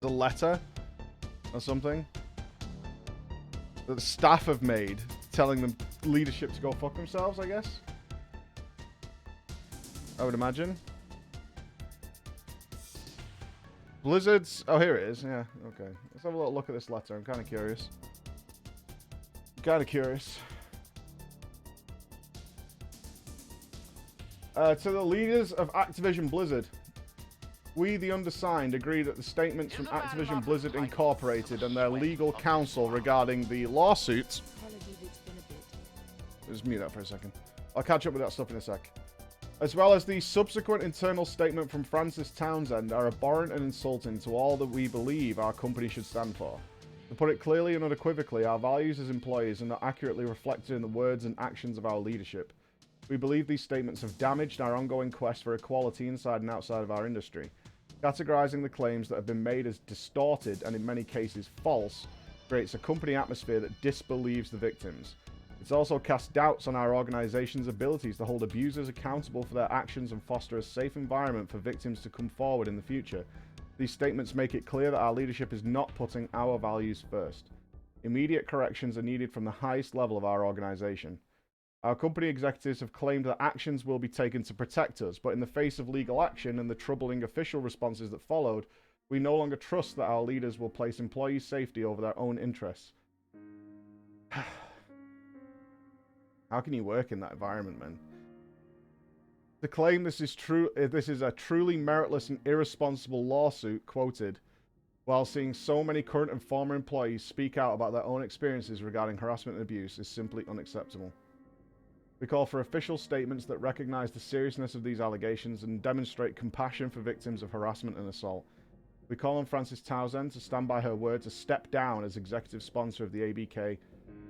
The letter or something that the staff have made telling them leadership to go fuck themselves, I guess. I would imagine. Blizzard's... Oh, here it is. Yeah, okay. Let's have a little look at this letter. I'm kind of curious. To the leaders of Activision Blizzard. We, the undersigned, agree that the statements from Activision Blizzard Incorporated and their legal counsel regarding the lawsuits... Just mute that for a second. I'll catch up with that stuff in a sec. As well as the subsequent internal statement from Francis Townsend are abhorrent and insulting to all that we believe our company should stand for. To put it clearly and unequivocally, our values as employees are not accurately reflected in the words and actions of our leadership. We believe these statements have damaged our ongoing quest for equality inside and outside of our industry. Categorizing the claims that have been made as distorted and in many cases false creates a company atmosphere that disbelieves the victims. It's also cast doubts on our organization's abilities to hold abusers accountable for their actions and foster a safe environment for victims to come forward in the future. These statements make it clear that our leadership is not putting our values first. Immediate corrections are needed from the highest level of our organization. Our company executives have claimed that actions will be taken to protect us, but in the face of legal action and the troubling official responses that followed, we no longer trust that our leaders will place employee safety over their own interests. How can you work in that environment, man? To claim this is a truly meritless and irresponsible lawsuit, quoted, while seeing so many current and former employees speak out about their own experiences regarding harassment and abuse, is simply unacceptable. We call for official statements that recognize the seriousness of these allegations and demonstrate compassion for victims of harassment and assault. We call on Frances Townsend to stand by her word to step down as executive sponsor of the ABK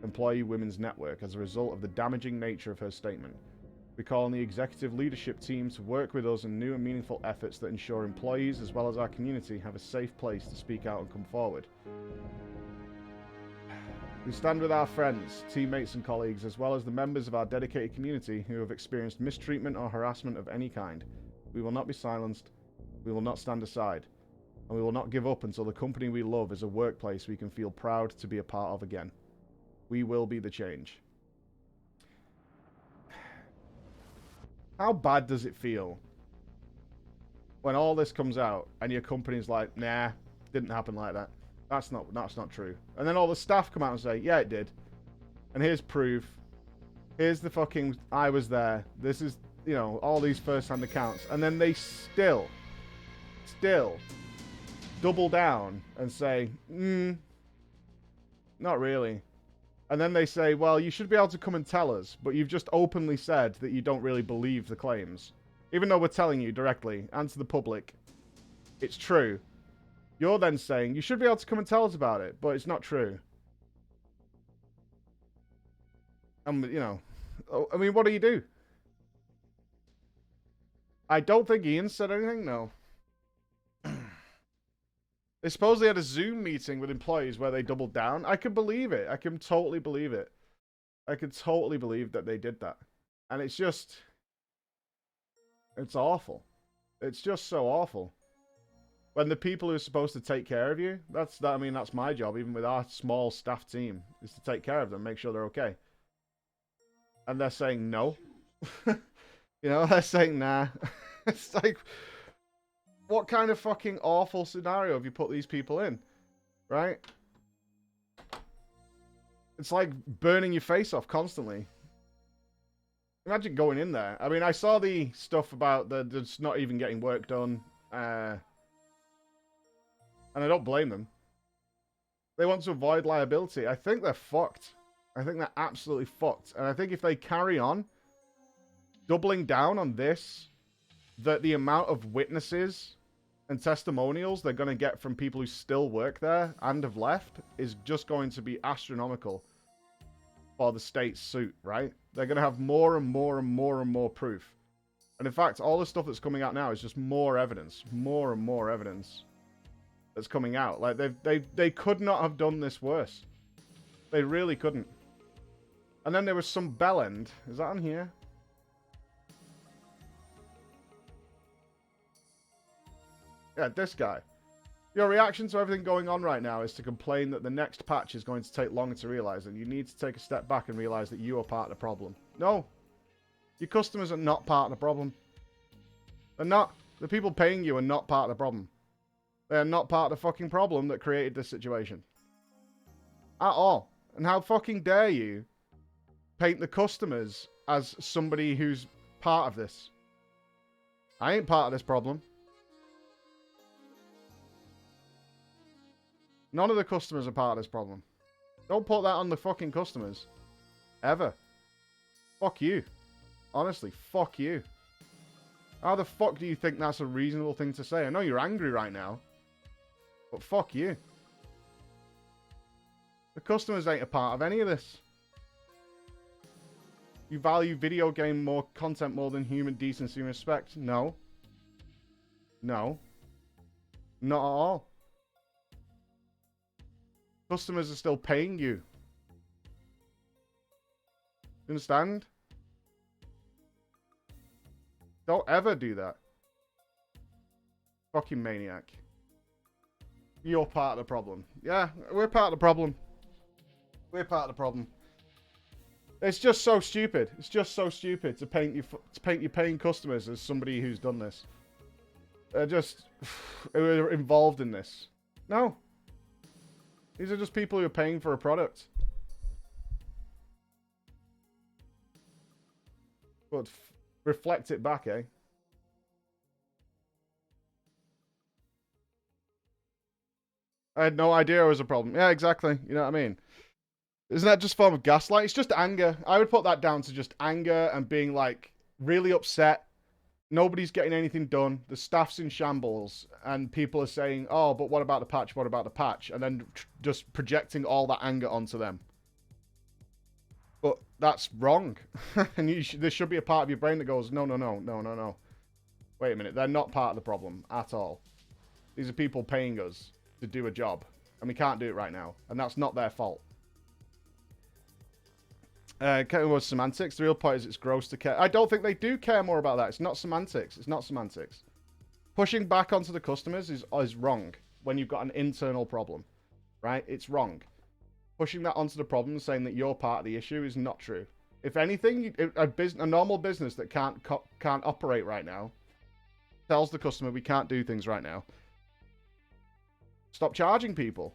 Employee Women's Network as a result of the damaging nature of her statement. We call on the executive leadership team to work with us in new and meaningful efforts that ensure employees as well as our community have a safe place to speak out and come forward. We stand with our friends, teammates and colleagues, as well as the members of our dedicated community who have experienced mistreatment or harassment of any kind. We will not be silenced, we will not stand aside, and we will not give up until the company we love is a workplace we can feel proud to be a part of again. We will be the change. How bad does it feel when all this comes out and your company's like, nah, didn't happen like that. That's not true. And then all the staff come out and say, yeah, it did. And here's proof. Here's the fucking, I was there. This is, you know, all these first-hand accounts. And then they still double down and say, not really. And then they say, well, you should be able to come and tell us, but you've just openly said that you don't really believe the claims. Even though we're telling you directly and to the public, it's true. You're then saying, you should be able to come and tell us about it, but it's not true. You know, I mean, what do you do? I don't think Ian said anything, no. They supposedly had a Zoom meeting with employees where they doubled down. I can believe it. I can totally believe it. I can totally believe that they did that. And it's just... It's awful. It's just so awful. When the people who are supposed to take care of you, that's my job, even with our small staff team, is to take care of them, make sure they're okay. And they're saying no. You know, they're saying nah. It's like, what kind of fucking awful scenario have you put these people in? Right? It's like burning your face off constantly. Imagine going in there. I mean, I saw the stuff about the just not even getting work done. And I don't blame them. They want to avoid liability. I think they're fucked. I think they're absolutely fucked. And I think if they carry on doubling down on this, that the amount of witnesses and testimonials they're going to get from people who still work there and have left is just going to be astronomical for the state's suit, right? They're going to have more and more and more and more proof. And in fact, all the stuff that's coming out now is just more evidence. More and more evidence that's coming out. Like, they could not have done this worse. They really couldn't. And then there was some bellend. Is that on here? Yeah, this guy. Your reaction to everything going on right now is to complain that the next patch is going to take longer to realize, and you need to take a step back and realize that you are part of the problem. No. Your customers are not part of the problem. They're not. The people paying you are not part of the problem. They're not part of the fucking problem that created this situation. At all. And how fucking dare you paint the customers as somebody who's part of this? I ain't part of this problem. None of the customers are part of this problem. Don't put that on the fucking customers. Ever. Fuck you. Honestly, fuck you. How the fuck do you think that's a reasonable thing to say? I know you're angry right now. But fuck you. The customers ain't a part of any of this. You value video game more content more than human decency and respect? No. No. Not at all. Customers are still paying you. You understand? Don't ever do that. Fucking maniac. You're part of the problem. Yeah, we're part of the problem. We're part of the problem. It's just so stupid. It's just so stupid to paint your paying customers as somebody who's done this. They're just involved in this. No. These are just people who are paying for a product. But reflect it back, eh? I had no idea it was a problem. Yeah, exactly. You know what I mean? Isn't that just a form of gaslight? It's just anger. I would put that down to just anger and being, like, really upset. Nobody's getting anything done. The staff's in shambles. And people are saying, oh, but what about the patch? What about the patch? And then just projecting all that anger onto them. But that's wrong. And there should be a part of your brain that goes, no, no, no, no, no, no. Wait a minute. They're not part of the problem at all. These are people paying us to do a job. And we can't do it right now. And that's not their fault. Was semantics. The real point is it's gross to care. I don't think they do care more about that. It's not semantics. It's not semantics. Pushing back onto the customers is wrong when you've got an internal problem. Right? It's wrong. Pushing that onto the problem and saying that you're part of the issue is not true. If anything, a normal business that can't operate right now tells the customer we can't do things right now. Stop charging people.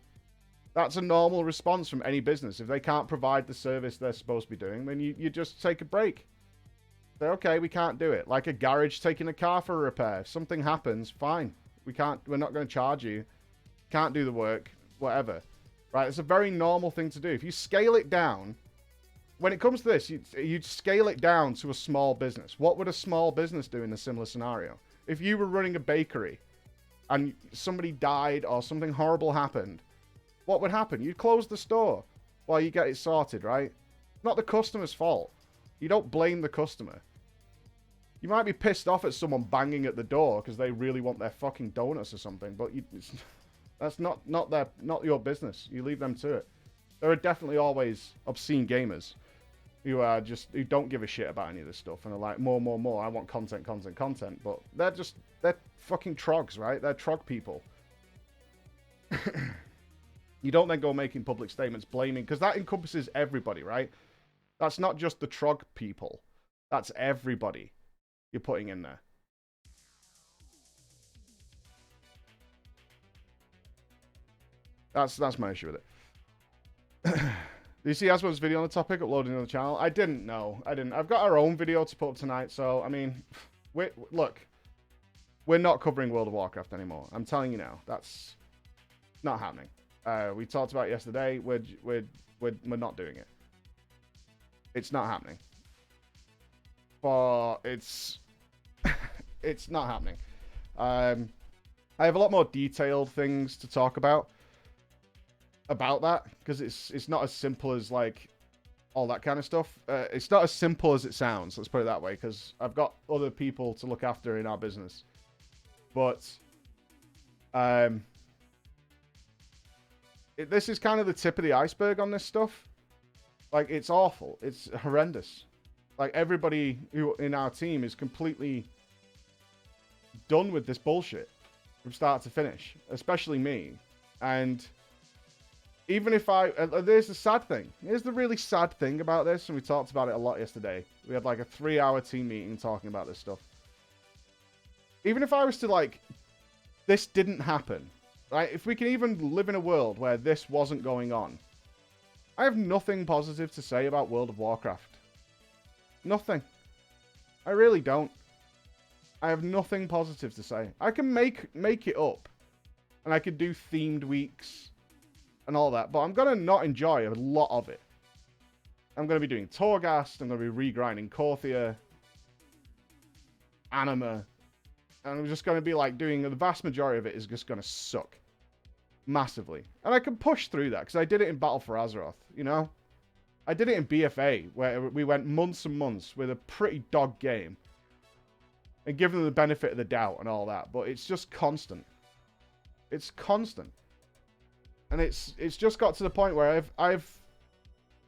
That's a normal response from any business. If they can't provide the service they're supposed to be doing, then you just take a break. Say, okay, we can't do it. Like a garage taking a car for a repair. If something happens, fine. We're not going to charge you. Can't do the work, whatever. Right? It's a very normal thing to do. If you scale it down, when it comes to this, you'd scale it down to a small business. What would a small business do in a similar scenario? If you were running a bakery and somebody died or something horrible happened, what would happen? You'd close the store while you get it sorted, right? Not the customer's fault. You don't blame the customer. You might be pissed off at someone banging at the door because they really want their fucking donuts or something, but that's not your business. You leave them to it. There are definitely always obscene gamers who don't give a shit about any of this stuff and are like, more. I want content. But they're fucking trogs, right? They're trog people. You don't then go making public statements blaming, because that encompasses everybody, right? That's not just the trog people. That's everybody you're putting in there. That's my issue with it. Do you see Asmo's video on the topic uploading on the channel? I didn't know. I didn't. I've got our own video to put up tonight, so, I mean, look, we're not covering World of Warcraft anymore. I'm telling you now. That's not happening. We talked about it yesterday. We're not doing it. It's not happening. But it's not happening. I have a lot more detailed things to talk about that, because it's not as simple as like all that kind of stuff. It's not as simple as it sounds. Let's put it that way, because I've got other people to look after in our business. But this is kind of the tip of the iceberg on this stuff. Like, it's awful. It's horrendous. Like, everybody who in our team is completely done with this bullshit. from start to finish, especially me. And even if there's the sad thing. Here's the really sad thing about this, and we talked about it a lot yesterday. We had like a 3-hour team meeting talking about this stuff. Even if I was to like, this didn't happen, right? If we can even live in a world where this wasn't going on, I have nothing positive to say about World of Warcraft. Nothing. I really don't. I have nothing positive to say. I can make it up, and I could do themed weeks and all that, but I'm going to not enjoy a lot of it. I'm going to be doing Torghast, I'm going to be regrinding Korthia, Anima, and I'm just going to be like doing, the vast majority of it is just going to suck. Massively. And I can push through that, because I did it in Battle for Azeroth, you know? I did it in BFA, where we went months and months with a pretty dog game. And give them the benefit of the doubt and all that, but it's just constant. It's constant. And it's just got to the point where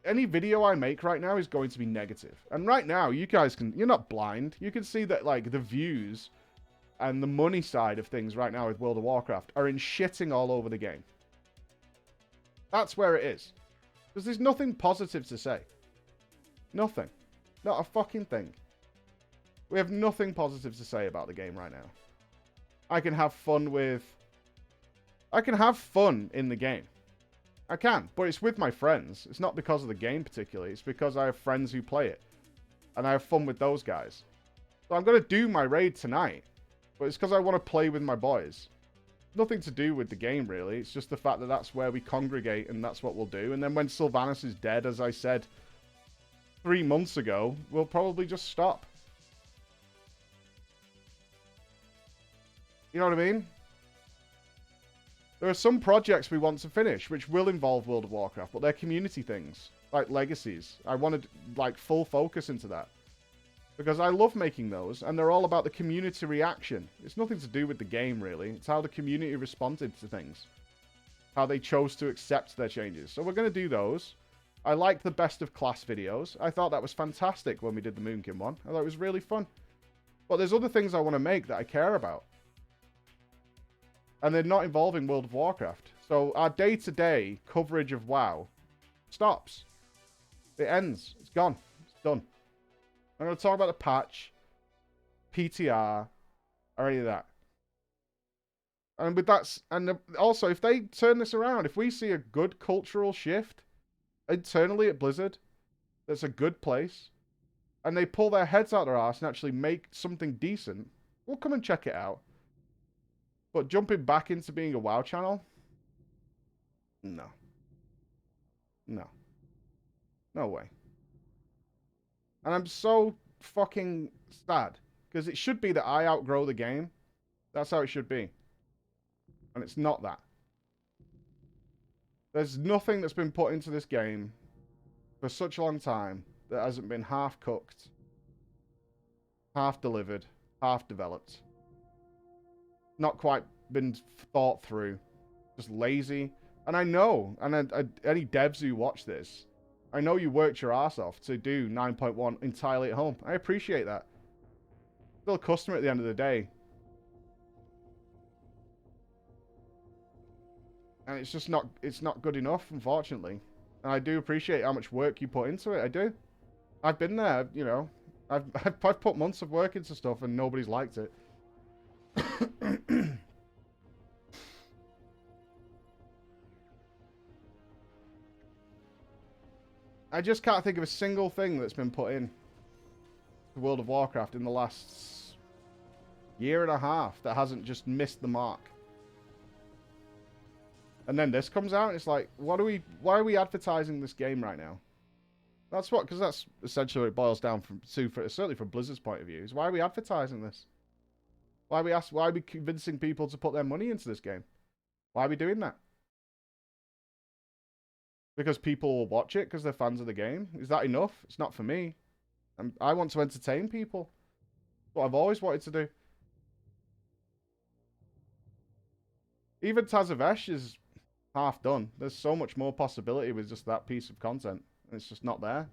any video I make right now is going to be negative. And right now, you guys you're not blind. You can see that, like, the views and the money side of things right now with World of Warcraft are in shitting all over the game. That's where it is. Because there's nothing positive to say. Nothing. Not a fucking thing. We have nothing positive to say about the game right now. I can have fun in the game. I can, but it's with my friends. It's not because of the game particularly. It's because I have friends who play it. And I have fun with those guys. So I'm going to do my raid tonight. But it's because I want to play with my boys. Nothing to do with the game, really. It's just the fact that that's where we congregate and that's what we'll do. And then when Sylvanas is dead, as I said 3 months ago, we'll probably just stop. You know what I mean? There are some projects we want to finish, which will involve World of Warcraft, but they're community things, like Legacies. I wanted, like, full focus into that. Because I love making those, and they're all about the community reaction. It's nothing to do with the game, really. It's how the community responded to things. How they chose to accept their changes. So we're going to do those. I liked the best of class videos. I thought that was fantastic when we did the Moonkin one. I thought it was really fun. But there's other things I want to make that I care about. And they're not involving World of Warcraft. So our day-to-day coverage of WoW stops. It ends. It's gone. It's done. I'm going to talk about the patch, PTR, or any of that. And with that, and also, if they turn this around, if we see a good cultural shift internally at Blizzard, that's a good place, and they pull their heads out their ass and actually make something decent, we'll come and check it out. But jumping back into being a WoW channel? No. No. No way. And I'm so fucking sad. Because it should be that I outgrow the game. That's how it should be. And it's not that. There's nothing that's been put into this game for such a long time that hasn't been half cooked, half delivered, half developed. Not quite been thought through. Just lazy. And I know, and any devs who watch this, I know you worked your ass off to do 9.1 entirely at home. I appreciate that. Still a customer at the end of the day. And it's just not, it's not good enough, unfortunately. And I do appreciate how much work you put into it. I do. I've been there, you know. I've put months of work into stuff and nobody's liked it. I just can't think of a single thing that's been put in to World of Warcraft in the last year and a half that hasn't just missed the mark. And then this comes out and it's like, why are we advertising this game right now? That's what, because that's essentially what it boils down to, certainly from Blizzard's point of view, is why are we advertising this? Why are we convincing people to put their money into this game? Why are we doing that? Because people will watch it because they're fans of the game? Is that enough? It's not for me. I want to entertain people. That's what I've always wanted to do. Even Tazavesh is half done. There's so much more possibility with just that piece of content. And it's just not there.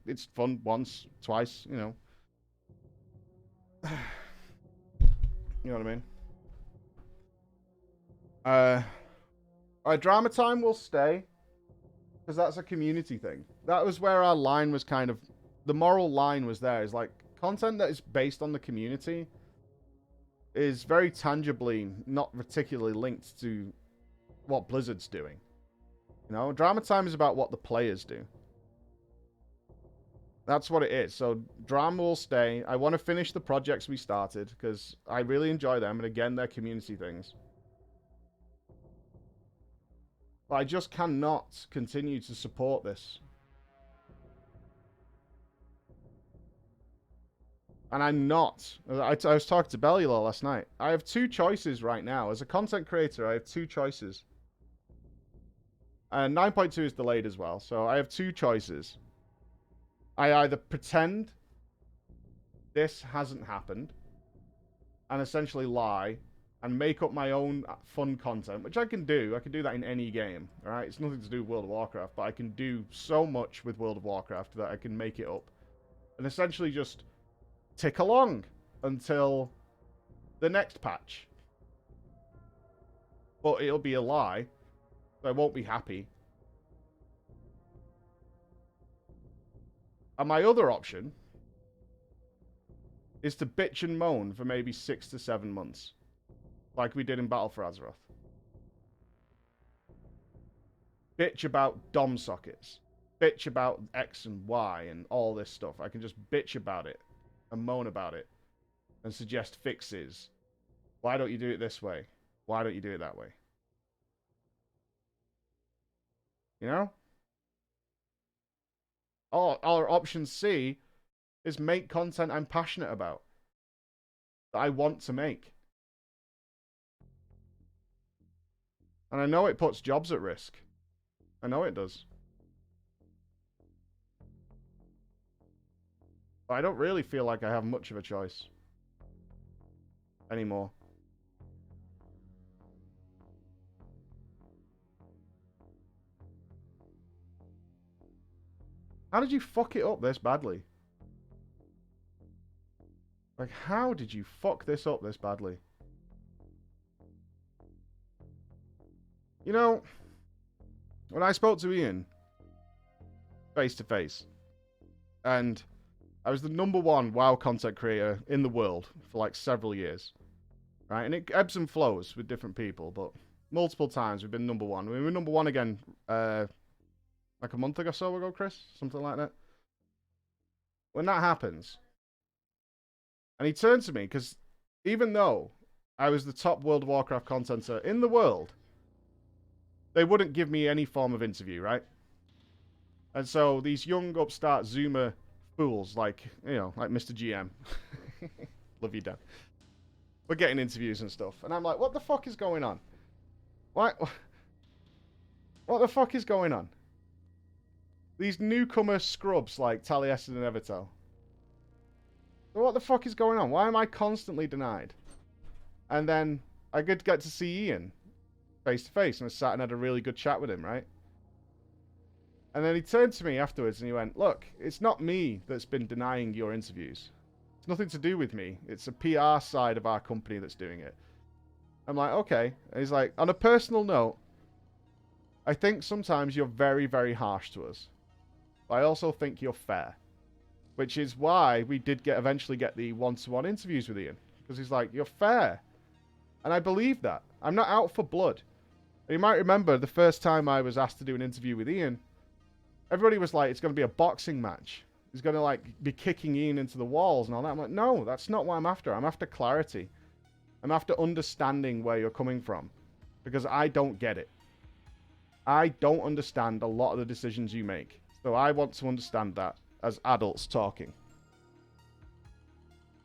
It's fun once, twice, you know. You know what I mean? Our drama time will stay because that's a community thing. That was where our line was kind of, the moral line was there. Is like content that is based on the community is very tangibly not particularly linked to what Blizzard's doing. You know, drama time is about what the players do. That's what it is. So drama will stay. I want to finish the projects we started because I really enjoy them, and again, they're community things. But I just cannot continue to support this. And I'm not. I was talking to Bellula last night. I have two choices right now. As a content creator, I have two choices. And 9.2 is delayed as well. So I have two choices. I either pretend this hasn't happened and essentially lie and make up my own fun content, which I can do. I can do that in any game, all right? It's nothing to do with World of Warcraft, but I can do so much with World of Warcraft that I can make it up and essentially just tick along until the next patch. But it'll be a lie, so I won't be happy. And my other option is to bitch and moan for maybe 6 to 7 months, like we did in Battle for Azeroth. Bitch about DOM sockets. Bitch about X and Y and all this stuff. I can just bitch about it and moan about it and suggest fixes. Why don't you do it this way? Why don't you do it that way? You know? Or option C is make content I'm passionate about, that I want to make. And I know it puts jobs at risk. I know it does. But I don't really feel like I have much of a choice anymore. How did you fuck it up this badly? Like, how did you fuck this up this badly? You know, when I spoke to Ian face to face, and I was the #1 WoW content creator in the world for like several years, right? And it ebbs and flows with different people, but multiple times we've been #1. We were #1 again, like a month or so ago, Chris, something like that. When that happens, and he turned to me because even though I was the top World of Warcraft contenter in the world, they wouldn't give me any form of interview, right? And so these young upstart Zoomer fools like, you know, like Mr. GM, love you, Dan, we're getting interviews and stuff. And I'm like, what the fuck is going on? What the fuck is going on? These newcomer scrubs like Taliesin and Evertel. What the fuck is going on? Why am I constantly denied? And then I get to see Ian face to face, and I sat and had a really good chat with him, right? And then he turned to me afterwards and he went, look, it's not me that's been denying your interviews. It's nothing to do with me. It's a PR side of our company that's doing it. I'm like, okay. And he's like, on a personal note, I think sometimes you're very, very harsh to us. But I also think you're fair. Which is why we did eventually get the one-to-one interviews with Ian. Because he's like, you're fair. And I believe that. I'm not out for blood. And you might remember the first time I was asked to do an interview with Ian, everybody was like, it's going to be a boxing match. He's going to like be kicking Ian into the walls and all that. I'm like, no, that's not what I'm after. I'm after clarity. I'm after understanding where you're coming from. Because I don't get it. I don't understand a lot of the decisions you make. So I want to understand that as adults talking.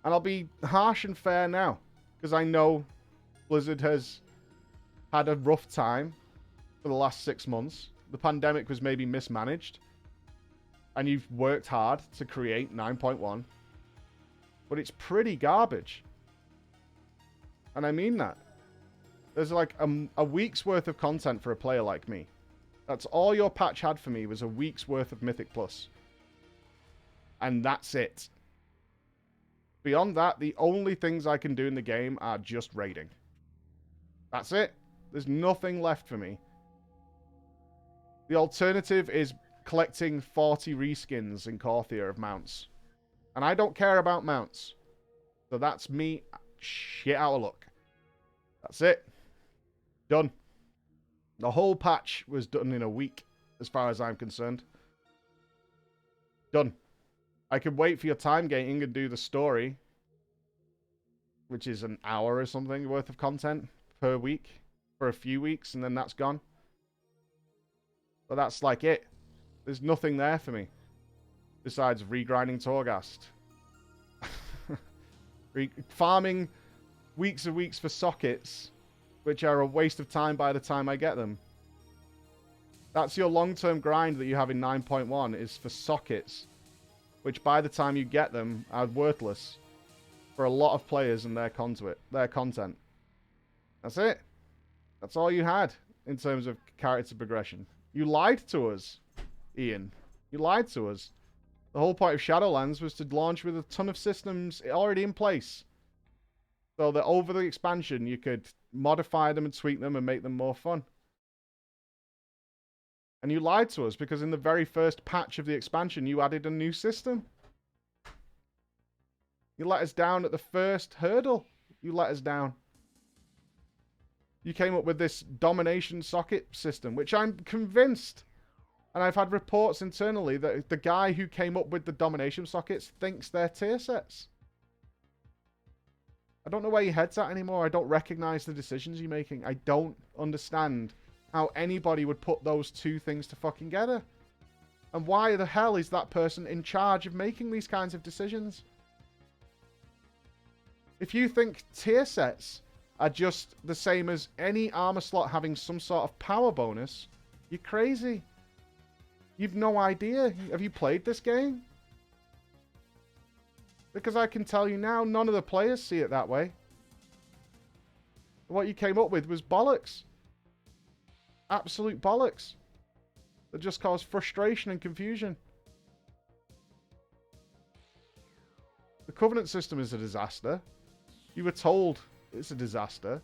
And I'll be harsh and fair now. Because I know Blizzard has had a rough time for the last 6 months. The pandemic was maybe mismanaged. And you've worked hard to create 9.1. But it's pretty garbage. And I mean that. There's like a week's worth of content for a player like me. That's all your patch had for me was a week's worth of Mythic Plus. And that's it. Beyond that, the only things I can do in the game are just raiding. That's it. There's nothing left for me. The alternative is collecting 40 reskins in Korthia of mounts. And I don't care about mounts. So that's me shit out of luck. That's it. Done. The whole patch was done in a week, as far as I'm concerned. Done. I could wait for your time gating and do the story, which is an hour or something worth of content per week for a few weeks, and then that's gone. But that's like it. There's nothing there for me besides regrinding Torghast. Farming weeks and weeks for sockets, which are a waste of time by the time I get them. That's your long-term grind that you have in 9.1 is for sockets, which by the time you get them are worthless for a lot of players and their content. That's it. That's all you had in terms of character progression. You lied to us, Ian. You lied to us. The whole point of Shadowlands was to launch with a ton of systems already in place. So that over the expansion, you could modify them and tweak them and make them more fun. And you lied to us because in the very first patch of the expansion, you added a new system. You let us down at the first hurdle. You let us down. You came up with this domination socket system, which I'm convinced, and I've had reports internally that the guy who came up with the domination sockets thinks they're tier sets. I don't know where your head's at anymore. I don't recognize the decisions you're making. I don't understand how anybody would put those two things to fucking together. And why the hell is that person in charge of making these kinds of decisions? If you think tier sets are just the same as any armor slot having some sort of power bonus, you're crazy. You've no idea. Have you played this game? Because I can tell you now, none of the players see it that way. What you came up with was bollocks. Absolute bollocks. That just caused frustration and confusion. The Covenant system is a disaster. You were told it's a disaster.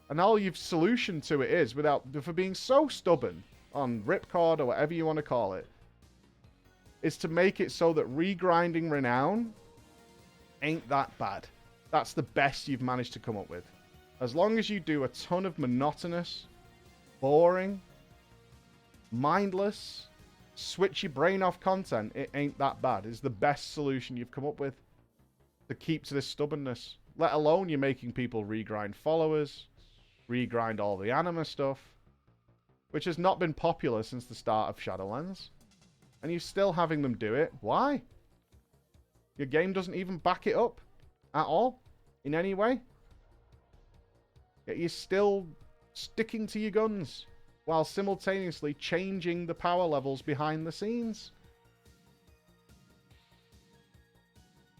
And all your solution to it is, for being so stubborn on Ripcord or whatever you want to call it, is to make it so that regrinding Renown ain't that bad. That's the best you've managed to come up with. As long as you do a ton of monotonous, boring, mindless, switch your brain off content, it ain't that bad. It's the best solution you've come up with to keep to this stubbornness. Let alone you're making people regrind followers, regrind all the anima stuff, which has not been popular since the start of Shadowlands. And you're still having them do it. Why? Your game doesn't even back it up at all in any way. Yet you're still sticking to your guns while simultaneously changing the power levels behind the scenes.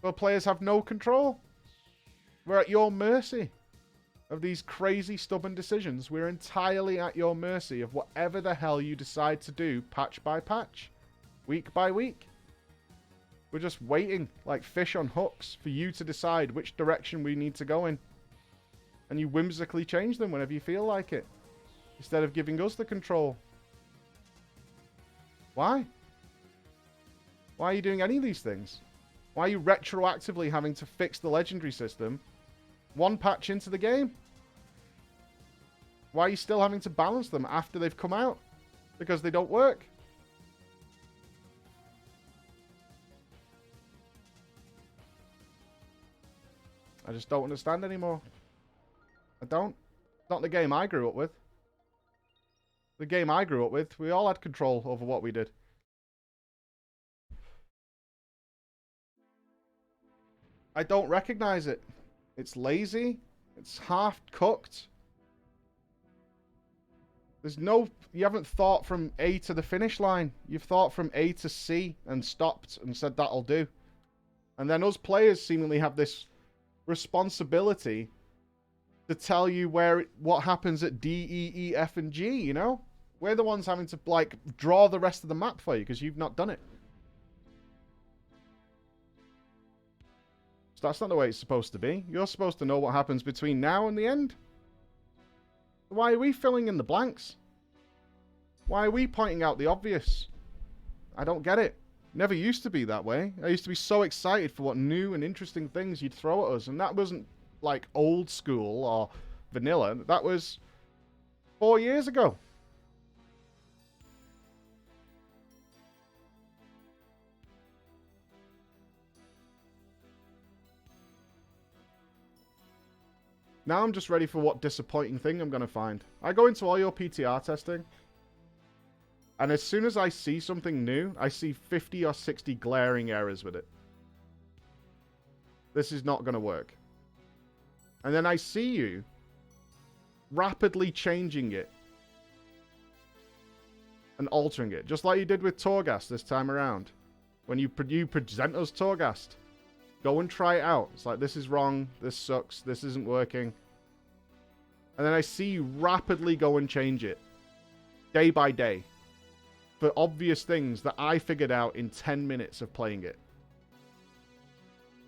Well, players have no control. We're at your mercy of these crazy, stubborn decisions. We're entirely at your mercy of whatever the hell you decide to do patch by patch. Week by week. We're just waiting like fish on hooks for you to decide which direction we need to go in. And you whimsically change them whenever you feel like it. Instead of giving us the control. Why? Why are you doing any of these things? Why are you retroactively having to fix the legendary system one patch into the game? Why are you still having to balance them after they've come out? Because they don't work. I just don't understand anymore. I don't. It's not the game I grew up with. The game I grew up with, we all had control over what we did. I don't recognize it. It's lazy. It's half-cooked. There's no... You haven't thought from A to the finish line. You've thought from A to C and stopped and said that'll do. And then us players seemingly have this responsibility to tell you what happens at D, E, E, F, and G, you know? We're the ones having to, like, draw the rest of the map for you because you've not done it. So that's not the way it's supposed to be. You're supposed to know what happens between now and the end. Why are we filling in the blanks? Why are we pointing out the obvious? I don't get it. Never used to be that way. I used to be so excited for what new and interesting things you'd throw at us, and that wasn't like old school or vanilla. That was 4 years ago. Now I'm just ready for what disappointing thing I'm going to find. I go into all your PTR testing, and as soon as I see something new, I see 50 or 60 glaring errors with it. This is not going to work. And then I see you rapidly changing it and altering it, just like you did with Torghast this time around. When you present us Torghast, go and try it out. It's like, this is wrong, this sucks, this isn't working. And then I see you rapidly go and change it, day by day, for obvious things that I figured out in 10 minutes of playing it.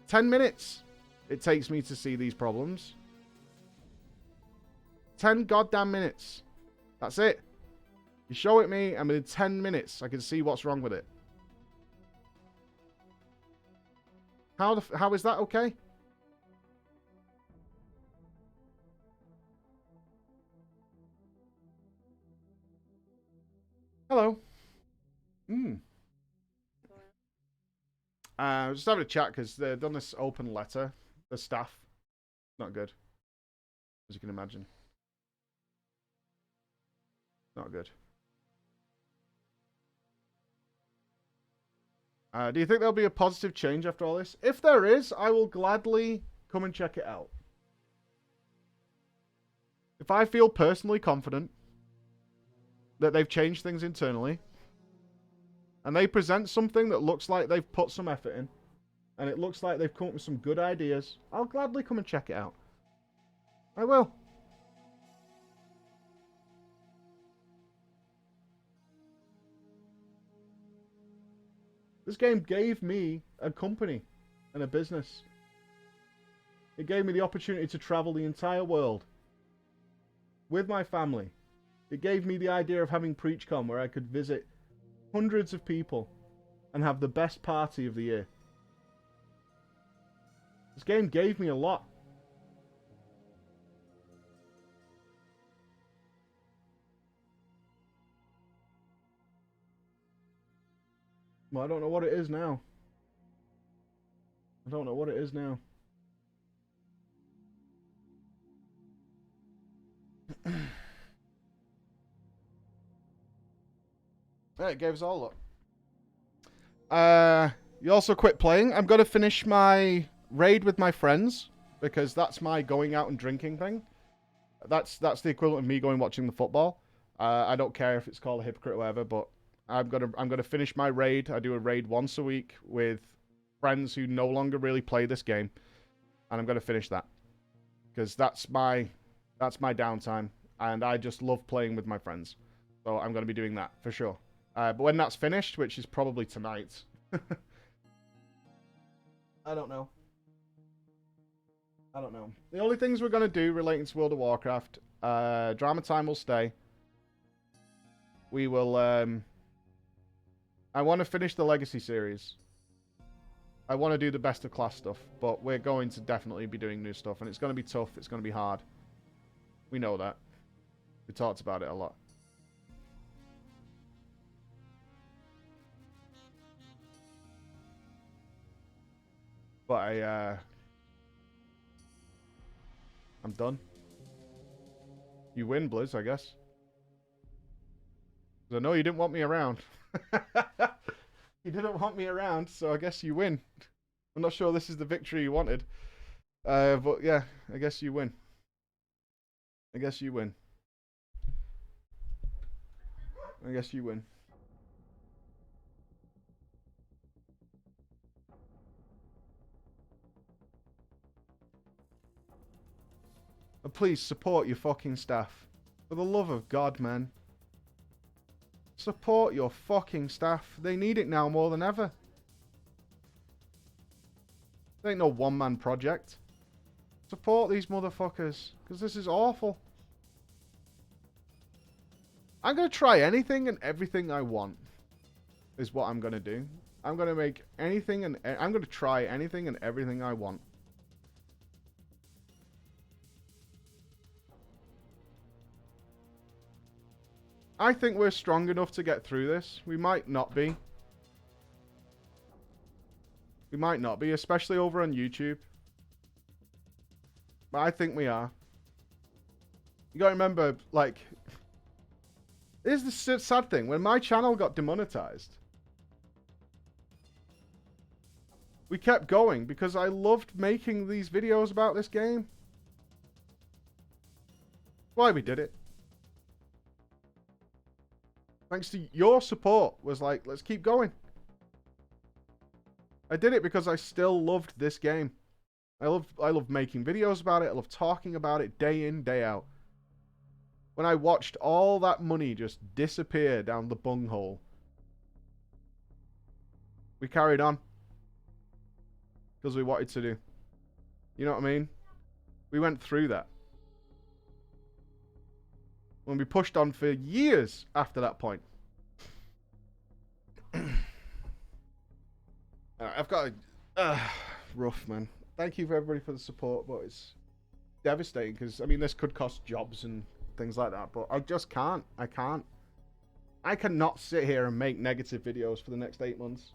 10 minutes it takes me to see these problems. 10 goddamn minutes. That's it. You show it me, and within 10 minutes, I can see what's wrong with it. How is that okay? Hello. Just having a chat because they've done this open letter. The staff. Not good. As you can imagine. Not good. Do you think there'll be a positive change after all this? If there is, I will gladly come and check it out. If I feel personally confident that they've changed things internally, and they present something that looks like they've put some effort in, and it looks like they've come up with some good ideas, I'll gladly come and check it out. I will. This game gave me a company and a business. It gave me the opportunity to travel the entire world with my family. It gave me the idea of having PreachCon, where I could visit hundreds of people and have the best party of the year. This game gave me a lot. Well, I don't know what it is now. I don't know what it is now. Yeah, it gave us all up. You also quit playing. I'm going to finish my raid with my friends, because that's my going out and drinking thing. That's the equivalent of me going watching the football. I don't care if it's called a hypocrite or whatever, but I'm gonna finish my raid. I do a raid once a week with friends who no longer really play this game, and I'm gonna finish that because that's my downtime, and I just love playing with my friends. So I'm gonna be doing that for sure. But when that's finished, which is probably tonight, I don't know. The only things we're gonna do relating to World of Warcraft, drama time will stay. We will. I want to finish the Legacy series. I want to do the best of class stuff, but we're going to definitely be doing new stuff, and it's going to be tough. It's going to be hard. We know that. We talked about it a lot. But I'm done. You win, Blizz, I guess. 'Cause I know you didn't want me around. You didn't want me around, so I guess you win. I'm not sure this is the victory you wanted. But yeah, I guess you win. I guess you win. I guess you win. And please support your fucking staff. For the love of God, man. Support your fucking staff. They need it now more than ever. It ain't no one-man project. Support these motherfuckers, because this is awful. I'm going to try anything and everything I want. Is what I'm going to do. I'm going to make anything and... I'm going to try anything and everything I want. I think we're strong enough to get through this. We might not be. We might not be, especially over on YouTube. But I think we are. You gotta remember, like... Here's the sad thing. When my channel got demonetized, we kept going because I loved making these videos about this game. Why we did it. Thanks to your support, was like, let's keep going. I did it because I still loved this game. I love making videos about it. I love talking about it day in, day out. When I watched all that money just disappear down the bunghole, we carried on. Because we wanted to do. You know what I mean? We went through that. When we pushed on for years after that point. I've got a... rough, man. Thank you for everybody for the support, but it's devastating because, I mean, this could cost jobs and things like that, but I just can't. I can't. I cannot sit here and make negative videos for the next 8 months.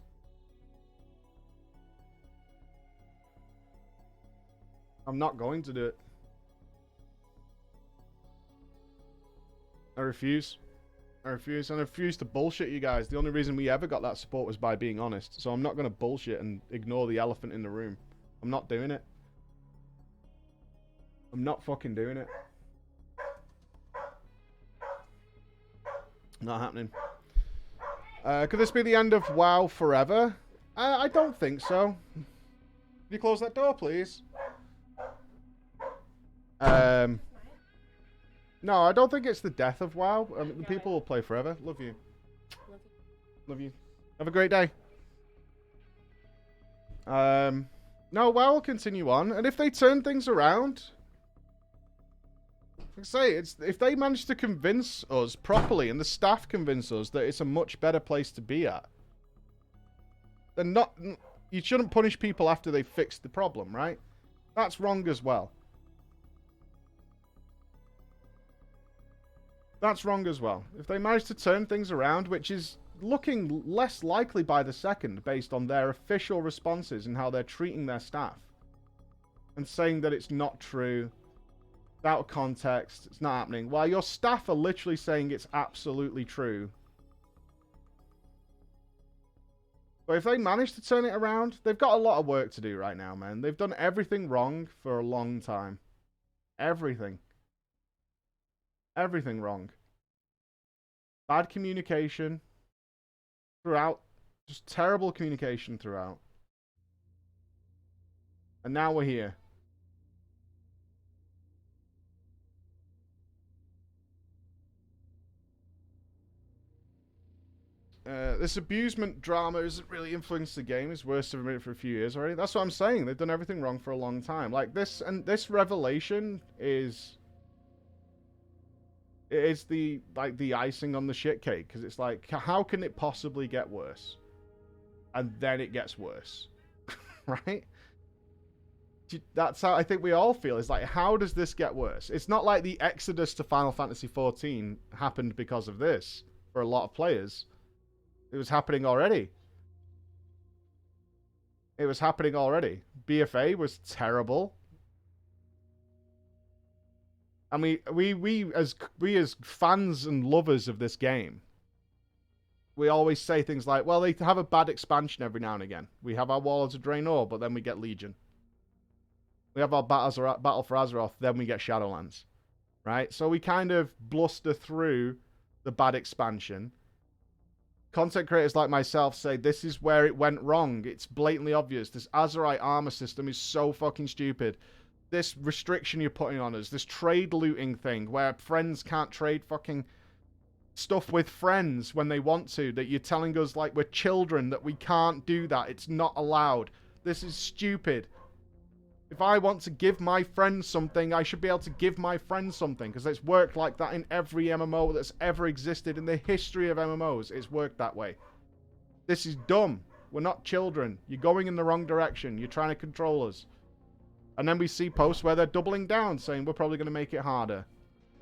I'm not going to do it. I refuse. I refuse. And I refuse to bullshit you guys. The only reason we ever got that support was by being honest. So I'm not going to bullshit and ignore the elephant in the room. I'm not doing it. I'm not fucking doing it. Not happening. Could this be the end of WoW forever? I don't think so. Can you close that door, please? No, I don't think it's the death of WoW. I mean, the people will play forever. Love you. Love you. Have a great day. No, WoW will continue on, and if they turn things around, like I say, if they manage to convince us properly, and the staff convince us that it's a much better place to be at, then you shouldn't punish people after they've fixed the problem, right? That's wrong as well. That's wrong as well. If they manage to turn things around, which is looking less likely by the second based on their official responses and how they're treating their staff, and saying that it's not true, out of context, it's not happening, while your staff are literally saying it's absolutely true. But if they manage to turn it around, they've got a lot of work to do right now, man. They've done everything wrong for a long time. Everything. Everything wrong. Bad communication throughout. Just terrible communication throughout. And now we're here. This abusement drama isn't really influenced the game. It's worse than it for a few years already. That's what I'm saying. They've done everything wrong for a long time. Like this, and this revelation is... It's the icing on the shit cake, because it's like, how can it possibly get worse? And then it gets worse. Right? That's how I think we all feel. It's like, how does this get worse? It's not like the exodus to Final Fantasy XIV happened because of this for a lot of players. It was happening already. It was happening already. BFA was terrible. And we as fans and lovers of this game, we always say things like, well, they have a bad expansion every now and again. We have our Warlords of Draenor, but then we get Legion. We have our Battle for Azeroth, then we get Shadowlands. Right? So we kind of bluster through the bad expansion. Content creators like myself say, this is where it went wrong. It's blatantly obvious. This Azerite armor system is so fucking stupid. This restriction you're putting on us, this trade looting thing where friends can't trade fucking stuff with friends when they want to, that you're telling us like we're children that we can't do that. It's not allowed. This is stupid. If I want to give my friend something, I should be able to give my friend something, because it's worked like that in every MMO that's ever existed in the history of MMOs. It's worked that way. This is dumb. We're not children. You're going in the wrong direction. You're trying to control us. And then we see posts where they're doubling down, saying we're probably going to make it harder.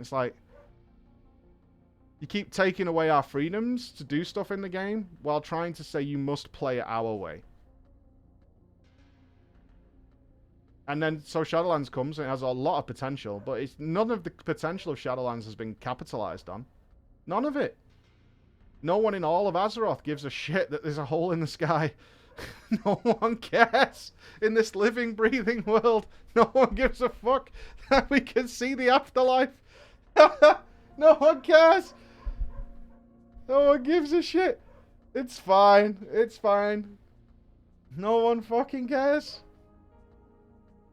It's like, you keep taking away our freedoms to do stuff in the game while trying to say you must play it our way. And then, so Shadowlands comes and it has a lot of potential, but it's none of the potential of Shadowlands has been capitalized on. None of it. No one in all of Azeroth gives a shit that there's a hole in the sky. No one cares in this living, breathing world. No one gives a fuck that we can see the afterlife. No one cares. No one gives a shit. It's fine. It's fine. No one fucking cares.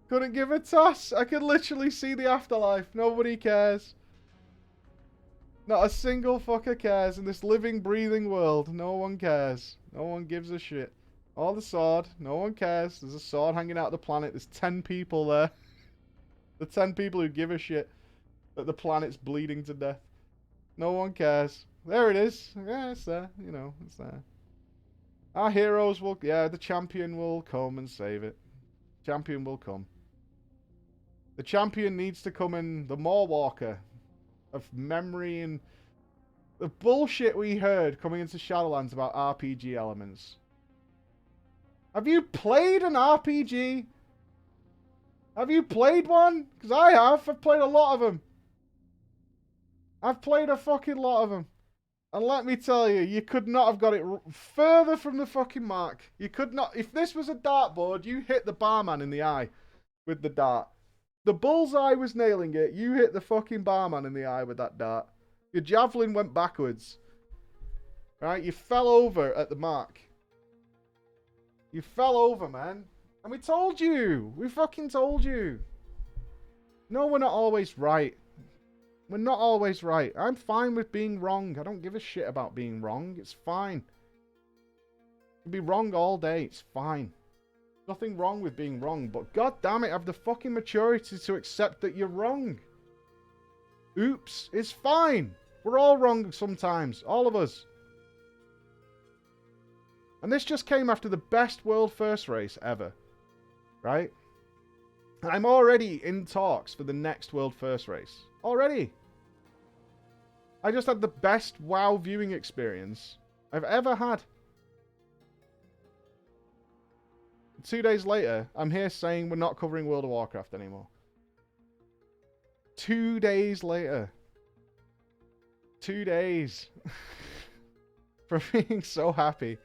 Couldn't give a toss. I could literally see the afterlife. Nobody cares. Not a single fucker cares in this living, breathing world. No one cares. No one gives a shit. Or the sword. No one cares. There's a sword hanging out of the planet. There's 10 people there. The 10 people who give a shit that the planet's bleeding to death. No one cares. There it is. Yeah, it's there. You know, it's there. Our heroes will... Yeah, the champion will come and save it. Champion will come. The champion needs to come in the Moorwalker of memory and the bullshit we heard coming into Shadowlands about RPG elements. Have you played an RPG? Have you played one? Because I have. I've played a lot of them. I've played a fucking lot of them. And let me tell you, you could not have got it further from the fucking mark. You could not. If this was a dartboard, you hit the barman in the eye with the dart. The bullseye was nailing it. You hit the fucking barman in the eye with that dart. Your javelin went backwards. Right? You fell over at the mark. You fell over, man. And we told you. We fucking told you. No, we're not always right. We're not always right. I'm fine with being wrong. I don't give a shit about being wrong. It's fine. You can be wrong all day. It's fine. Nothing wrong with being wrong. But god damn it, have the fucking maturity to accept that you're wrong. Oops. It's fine. We're all wrong sometimes. All of us. And this just came after the best world first race ever. Right? And I'm already in talks for the next world first race. Already. I just had the best WoW viewing experience I've ever had. 2 days later, I'm here saying we're not covering World of Warcraft anymore. 2 days later. 2 days. For being so happy.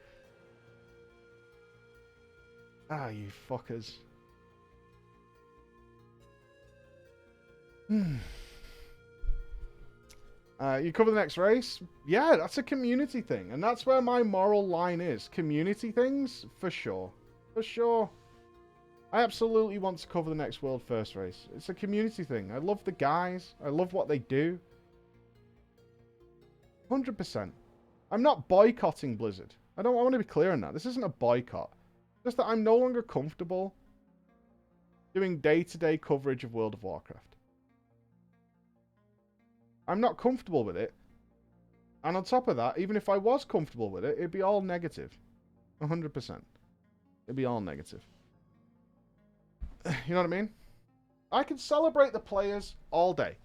Ah, you fuckers. You cover the next race? Yeah, that's a community thing. And that's where my moral line is. Community things? For sure. For sure. I absolutely want to cover the next world first race. It's a community thing. I love the guys. I love what they do. 100%. I'm not boycotting Blizzard. I want to be clear on that. This isn't a boycott. Just that I'm no longer comfortable doing day-to-day coverage of World of Warcraft. I'm not comfortable with it. And on top of that, even if I was comfortable with it, it'd be all negative. 100%. It'd be all negative. You know what I mean? I can celebrate the players all day.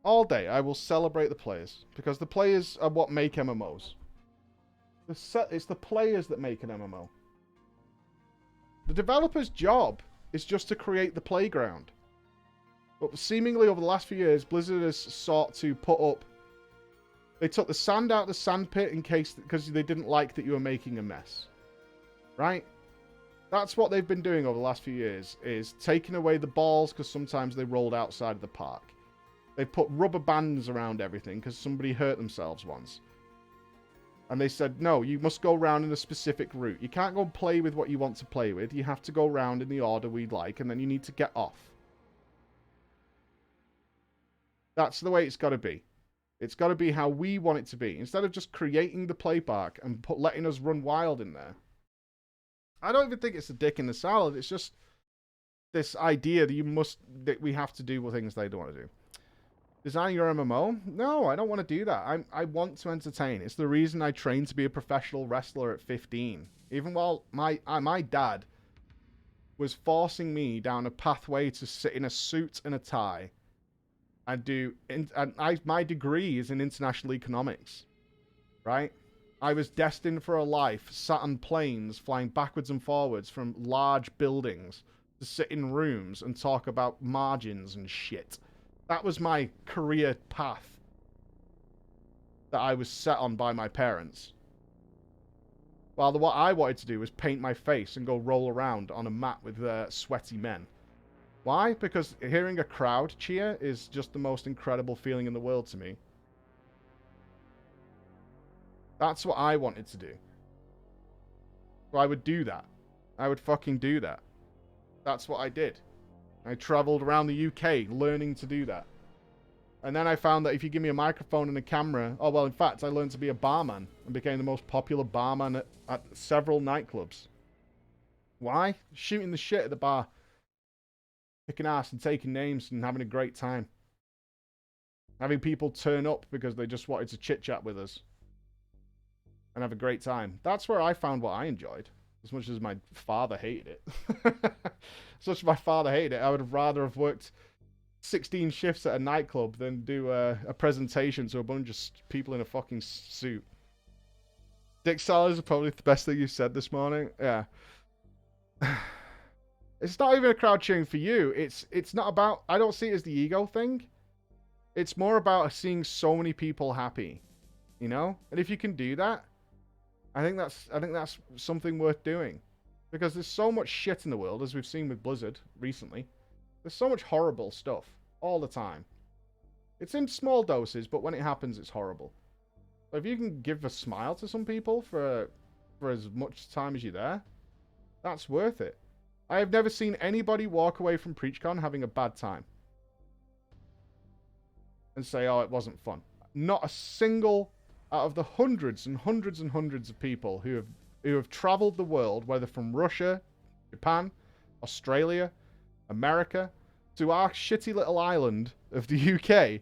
All day, I will celebrate the players. Because the players are what make MMOs. It's the players that make an MMO. The developer's job is just to create the playground. But seemingly over the last few years, Blizzard has sought to put up... They took the sand out of the sandpit because they didn't like that you were making a mess. Right? That's what they've been doing over the last few years, is taking away the balls because sometimes they rolled outside of the park. They put rubber bands around everything because somebody hurt themselves once. And they said, no, you must go around in a specific route. You can't go and play with what you want to play with. You have to go around in the order we'd like, and then you need to get off. That's the way it's got to be. It's got to be how we want it to be. Instead of just creating the play park and letting us run wild in there. I don't even think it's a dick in the salad. It's just this idea that we have to do things they don't want to do. Design your MMO? No, I don't want to do that. I want to entertain. It's the reason I trained to be a professional wrestler at 15. Even while my dad was forcing me down a pathway to sit in a suit and a tie and my degree is in international economics, right? I was destined for a life sat on planes flying backwards and forwards from large buildings to sit in rooms and talk about margins and shit. That was my career path that I was set on by my parents. While what I wanted to do was paint my face and go roll around on a mat with sweaty men. Why? Because hearing a crowd cheer is just the most incredible feeling in the world to me. That's what I wanted to do. So I would do that. I would fucking do that. That's what I did. I traveled around the UK learning to do that. And then I found that if you give me a microphone and a camera... Oh, well, in fact, I learned to be a barman and became the most popular barman at several nightclubs. Why? Shooting the shit at the bar. Kicking ass and taking names and having a great time. Having people turn up because they just wanted to chit-chat with us. And have a great time. That's where I found what I enjoyed. As much as my father hated it. As much as my father hated it, I would have rather have worked 16 shifts at a nightclub than do a presentation to a bunch of people in a fucking suit. Dick salads are probably the best thing you said this morning. Yeah. It's not even a crowd cheering for you. It's not about... I don't see it as the ego thing. It's more about seeing so many people happy. You know? And if you can do that, I think that's something worth doing. Because there's so much shit in the world, as we've seen with Blizzard recently. There's so much horrible stuff all the time. It's in small doses, but when it happens, it's horrible. So if you can give a smile to some people for as much time as you're there, that's worth it. I have never seen anybody walk away from PreachCon having a bad time. And say, oh, it wasn't fun. Not a single out of the hundreds and hundreds and hundreds of people who have traveled the world, whether from Russia, Japan, Australia, America, to our shitty little island of the UK,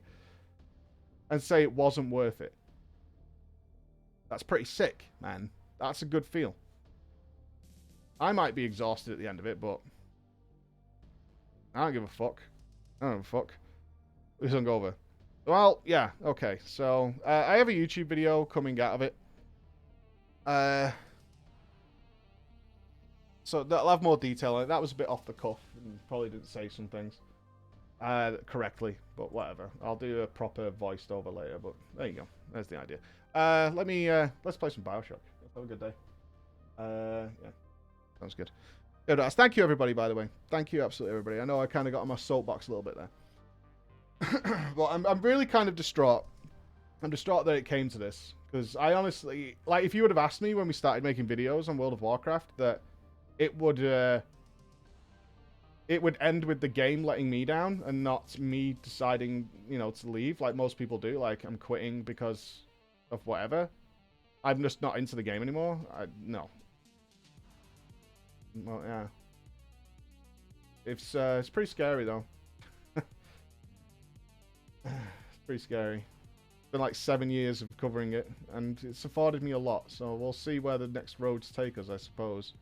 and say it wasn't worth it. That's pretty sick, man. That's a good feel. I might be exhausted at the end of it, but I don't give a fuck. I don't give a fuck. This will go over. Well, yeah, okay. So, I have a YouTube video coming out of it. So, I'll have more detail on it. That was a bit off the cuff, and probably didn't say some things correctly, but whatever. I'll do a proper voiced over later, but there you go. There's the idea. Let's play some BioShock. Have a good day. Yeah. Sounds good. Thank you, everybody, by the way. Thank you, absolutely, everybody. I know I kind of got on my soapbox a little bit there. But I'm really kind of distraught. I'm distraught that it came to this. Because I honestly... Like, if you would have asked me when we started making videos on World of Warcraft that it would end with the game letting me down and not me deciding, you know, to leave like most people do. Like, I'm quitting because of whatever. I'm just not into the game anymore. No. Well, yeah. It's pretty scary, though. It's pretty scary. It's been like 7 years of covering it, and it's afforded me a lot, so we'll see where the next roads take us, I suppose.